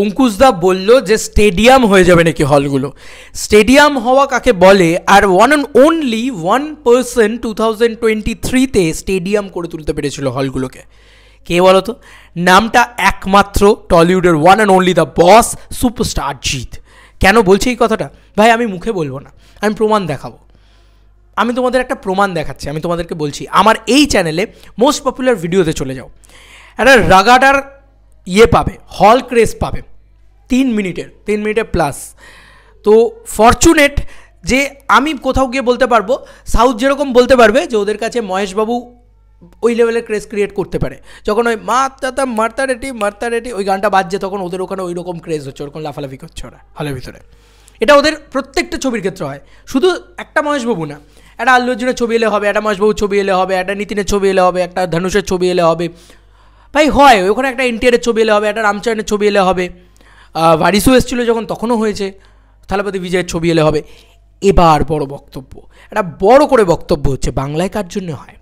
অঙ্কুশদা বলল যে স্টেডিয়াম হয়ে যাবে নাকি হলগুলো। স্টেডিয়াম হওয়া কাকে বলে? আর ওয়ান অ্যান্ড অনলি 1% 2023-তে স্টেডিয়াম করে তুলতে পেরেছিল হলগুলোকে। কে বলো তো? নামটা একমাত্র টলিউডের one and only the boss superstar Jeet. কেন বলছি এই কথাটা? ভাই আমি মুখে বলবো না, আমি প্রমাণ দেখাবো। আমি তোমাদের একটা প্রমাণ দেখাচ্ছি, আমি তোমাদেরকে বলছি আমার এই চ্যানেলে মোস্ট পপুলার ভিডিওতে চলে যাও, একটা রাগাডার পাবে, হল ক্রেজ পাবে 3 মিনিটের প্লাস। তো ফরচুনেট যে আমি কোথাও গিয়ে বলতে পারবো, সাউথ যেরকম বলতে পারবে যে ওদের কাছে মহেশবাবু ওই লেভেলের ক্রেজ ক্রিয়েট করতে পারে। যখন ওই মারতা রেটি ওই গানটা বাজছে, তখন ওদের ওখানে ওই রকম ক্রেজ হচ্ছে, ওরকম লাফালাফি করছে ওরা হলের ভিতরে। এটা ওদের প্রত্যেকটা ছবির ক্ষেত্রে হয়, শুধু একটা মহেশবাবু না, একটা আল্লু অর্জুনের ছবি এলে হবে, একটা মহেশবাবুর ছবি এলে হবে, একটা নিতিনের ছবি এলে হবে, একটা ধনুষের ছবি এলে হবে। ভাই হয়, ওখানে একটা এনটিআরের ছবি এলে হবে, একটা রামচরণের ছবি এলে হবে, ভারিসু এসেছিলো যখন তখনও হয়েছে, থালাপতি বিজয়ের ছবি এলে হবে। এবার বড় বক্তব্য, একটা বড় করে বক্তব্য হচ্ছে বাংলায় কার জন্য হয়?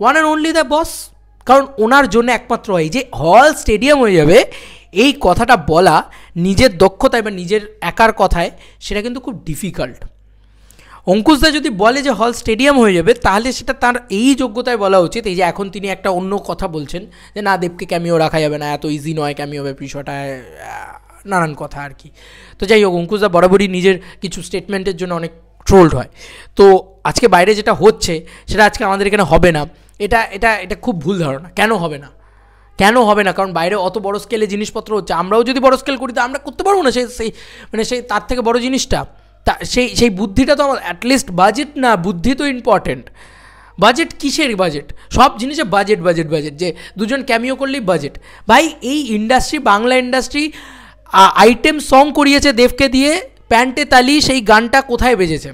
ওয়ান অ্যান্ড অনলি দ্য বস। কারণ ওনার জন্য একমাত্র হয় যে হল স্টেডিয়াম হয়ে যাবে, এই কথাটা বলা নিজের দক্ষতায় বা নিজের একার কথায় সেটা কিন্তু খুব ডিফিকাল্ট। অঙ্কুশদা যদি বলে যে হল স্টেডিয়াম হয়ে যাবে, তাহলে সেটা তার এই যোগ্যতায় বলা উচিত। এই যে এখন তিনি একটা অন্য কথা বলছেন যে না, দেবকে ক্যামিও রাখা যাবে না, এত ইজি নয় ক্যামিও বিষয়টায়, নানান কথা আর কি। তো যাই হোক, অঙ্কুশদা বরাবরই নিজের কিছু স্টেটমেন্টের জন্য অনেক ট্রোলড হয়। তো আজকে বাইরে যেটা হচ্ছে সেটা আজকে আমাদের এখানে হবে না, এটা এটা এটা খুব ভুল ধারণা। কেন হবে না? কারণ বাইরে অত বড় স্কেলে জিনিসপত্র হচ্ছে, আমরাও যদি বড় স্কেল করি তো আমরা করতে পারবো না সেই তার থেকে বড় জিনিসটা। তা সেই বুদ্ধিটা তো আমার, অ্যাটলিস্ট বাজেট না, বুদ্ধি তো ইম্পর্টেন্ট। বাজেট কিসের বাজেট? সব জিনিসে বাজেট, যে দুজন ক্যামিও করলেই বাজেট। ভাই এই industry, Bangla industry item song করিয়েছে দেবকে দিয়ে, প্যান্টে তালি, সেই গানটা কোথায় বেজেছে?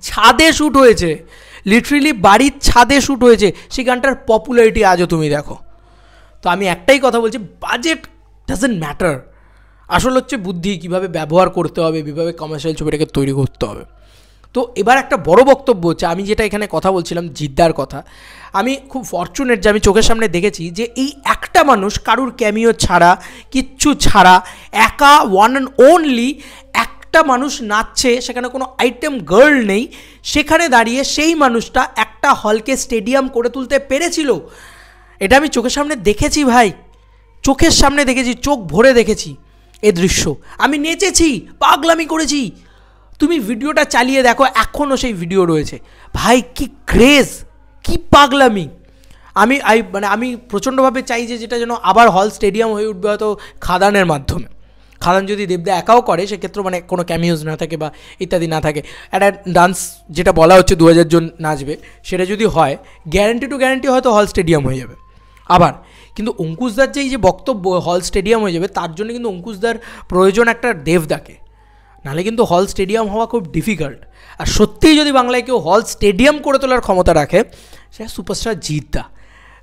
ছাদে শ্যুট হয়েছে, লিটারেলি বাড়ির ছাদে শ্যুট হয়েছে, সেই গানটার পপুলারিটি আজও তুমি দেখো। তো আমি একটাই কথা বলছি, বাজেট ডাজন্ট ম্যাটার, আসল হচ্ছে বুদ্ধি, কীভাবে ব্যবহার করতে হবে, কীভাবে কমার্শিয়াল ছবিটাকে তৈরি করতে হবে। তো এবার একটা বড় বক্তব্য হচ্ছে, আমি যেটা এখানে কথা বলছিলাম জিদ্দার কথা, আমি খুব ফরচুনেট যে আমি চোখের সামনে দেখেছি যে এই একটা মানুষ কারুর ক্যামিও ছাড়া, কিচ্ছু ছাড়া, একা ওয়ান অ্যান্ড অনলি একটা মানুষ নাচছে, সেখানে কোনো আইটেম গার্ল নেই, সেখানে দাঁড়িয়ে সেই মানুষটা একটা হলকে স্টেডিয়াম করে তুলতে পেরেছিল। এটা আমি চোখের সামনে দেখেছি ভাই, চোখের সামনে দেখেছি, চোখ ভরে দেখেছি এ দৃশ্য। আমি নেচেছি, পাগলামি করেছি। তুমি ভিডিওটা চালিয়ে দেখো, এখনও সেই ভিডিও রয়েছে। ভাই কি ক্রেজ, কি পাগলামি! আমি প্রচণ্ডভাবে চাই যে যেটা যেন আবার হল স্টেডিয়াম হয়ে উঠবে, হয়তো খাদানের মাধ্যমে। খাদান যদি দেবদা একাও করে, সেক্ষেত্রে কোনো ক্যামিওজ না থাকে বা ইত্যাদি না থাকে, একটা ডান্স যেটা বলা হচ্ছে 2000 জন নাচবে, সেটা যদি হয়, গ্যারান্টি হয়তো হল স্টেডিয়াম হয়ে যাবে আবার। কিন্তু অঙ্কুশদার যে এই যে বক্তব্য হল স্টেডিয়াম হয়ে যাবে, তার জন্য কিন্তু অঙ্কুশদার প্রয়োজন একটা দেবদাকে, নাহলে কিন্তু হল স্টেডিয়াম হওয়া খুব ডিফিকাল্ট। আর সত্যিই যদি বাংলায় কেউ হল স্টেডিয়াম করে তোলার ক্ষমতা রাখে, সেটা সুপারস্টার জিৎদা।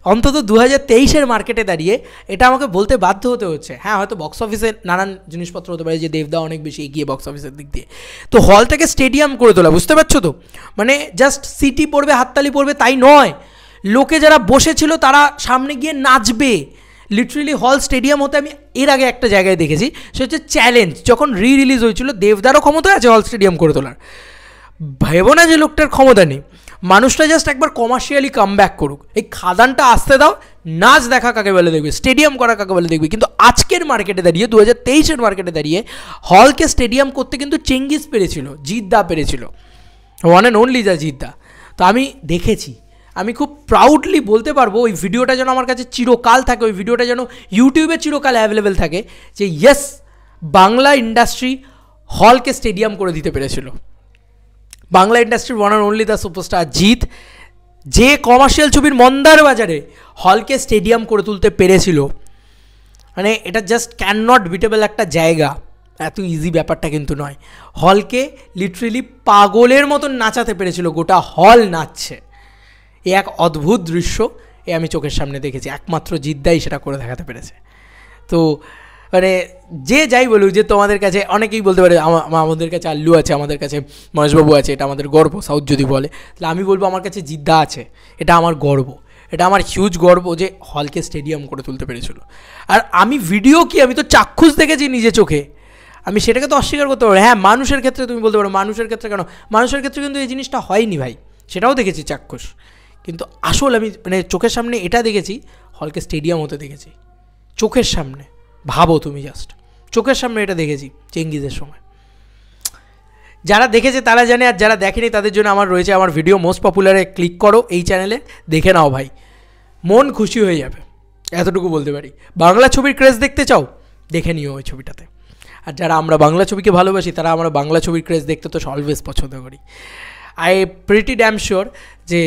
অন্তত 2023-এর মার্কেটে দাঁড়িয়ে এটা আমাকে বলতে বাধ্য হতে হচ্ছে। হ্যাঁ, হয়তো বক্স অফিসে নানান জিনিসপত্র হতে পারে যে দেবদা অনেক বেশি এগিয়ে বক্স অফিসের দিক দিয়ে, তো হলটাকে স্টেডিয়াম করে তোলা, বুঝতে পারছো তো? মানে জাস্ট সিটি পড়বে, হাততালি পড়বে তাই নয়, লোকে যারা বসেছিল তারা সামনে গিয়ে নাচবে। লিটারেলি হল স্টেডিয়াম হতে আমি এর আগে একটা জায়গায় দেখেছি, সে হচ্ছে চ্যালেঞ্জ, যখন রিলিজ হয়েছিল। দেবদারও ক্ষমতা আছে হল স্টেডিয়াম করে তোলার, ভেবো না যে লোকটার ক্ষমতা নেই। মানুষটা জাস্ট একবার কমার্শিয়ালি কাম ব্যাক করুক, এই খাদানটা আসতে দাও, নাচ দেখা কাকে বলে দেখবে, স্টেডিয়াম করা কাকে বলে দেখবে। কিন্তু আজকের মার্কেটে দাঁড়িয়ে, 2023-এর মার্কেটে দাঁড়িয়ে হলকে স্টেডিয়াম করতে কিন্তু চেঙ্গিস পেরেছিল, জিদ্দা পেরেছিল, ওয়ান অ্যান্ড অনলি যা জিদ্দা। তো আমি দেখেছি, আমি খুব প্রাউডলি বলতে পারবো, ওই ভিডিওটা যেন আমার কাছে চিরকাল থাকে, ওই ভিডিওটা যেন ইউটিউবে চিরকাল অ্যাভেলেবেল থাকে, যে ইয়েস, বাংলা ইন্ডাস্ট্রি হলকে স্টেডিয়াম করে দিতে পেরেছিল। বাংলা ইন্ডাস্ট্রির one and only the superstar Jeet, যে কমার্শিয়াল ছবির মন্দার বাজারে হলকে স্টেডিয়াম করে তুলতে পেরেছিল, মানে এটা জাস্ট ক্যান নট বিটেবল একটা জায়গা। এত ইজি ব্যাপারটা কিন্তু নয়। হলকে লিটারেলি পাগলের মতন নাচাতে পেরেছিল, গোটা হল নাচছে। এ এক অদ্ভুত দৃশ্য, আমি চোখের সামনে দেখেছি, একমাত্র জিদ্দাই সেটা করে দেখাতে পেরেছে। তো মানে যে যাই বলুক, যে তোমাদের কাছে অনেকেই বলতে পারে আমাদের কাছে আল্লু আছে, আমাদের কাছে মহেশবাবু আছে, এটা আমাদের গর্ব, সাউথ যদি বলে, তাহলে আমি বলবো আমার কাছে জিদ্দা আছে, এটা আমার গর্ব। এটা আমার হিউজ গর্ব যে হলকে স্টেডিয়াম করে তুলতে পেরেছিল। আর আমি ভিডিও কি, আমি তো চাক্ষুষ দেখেছি নিজে চোখে, আমি সেটাকে তো অস্বীকার করতে পারবো। হ্যাঁ, মানুষের ক্ষেত্রে তুমি বলতে পারো মানুষের ক্ষেত্রে কেন, মানুষের ক্ষেত্রে কিন্তু এই জিনিসটা হয়নি ভাই, সেটাও দেখেছি চাক্ষুষ। কিন্তু আসল আমি মানে চোখের সামনে এটা দেখেছি, হলকে স্টেডিয়াম হতে দেখেছি চোখের সামনে। ভাবো তুমি জাস্ট, চোখের সামনে এটা দেখেছি চেঙ্গিজের সময়। যারা দেখেছে তারা জানে, আর যারা দেখেনি তাদের জন্য আমার রয়েছে আমার ভিডিও মোস্ট পপুলারে ক্লিক করো এই চ্যানেলে, দেখে নাও ভাই, মন খুশি হয়ে যাবে, এতটুকু বলতে পারি। বাংলা ছবির ক্রেজ দেখতে চাও, দেখে নিও ওই ছবিটাতে। আর যারা আমরা বাংলা ছবিকে ভালোবাসি তারা আমরা বাংলা ছবির ক্রেজ দেখতে তো অলওয়েজ পছন্দ করি। আই প্রিটি ড্যাম শিওর যে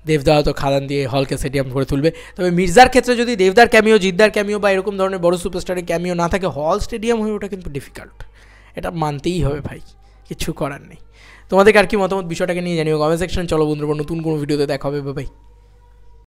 দেবদা তো খাদান দিয়ে হলকে স্টেডিয়াম করে তুলবে। তবে মির্জার ক্ষেত্রে যদি দেবদার ক্যামিও, জিদ্দার ক্যামিও বা এরকম ধরনের বড় সুপারস্টারের ক্যামিও না থাকে, হল স্টেডিয়াম হয়ে ওটা কিন্তু ডিফিকাল্ট, এটা মানতেই হবে ভাই, কিছু করার নেই। তোমাদের আর কি মতামত বিষয়টাকে নিয়ে জানিও কমেন্ট সেকশন। চলো বন্ধুরা, নতুন কোনো ভিডিওতে দেখা হবে, বাই।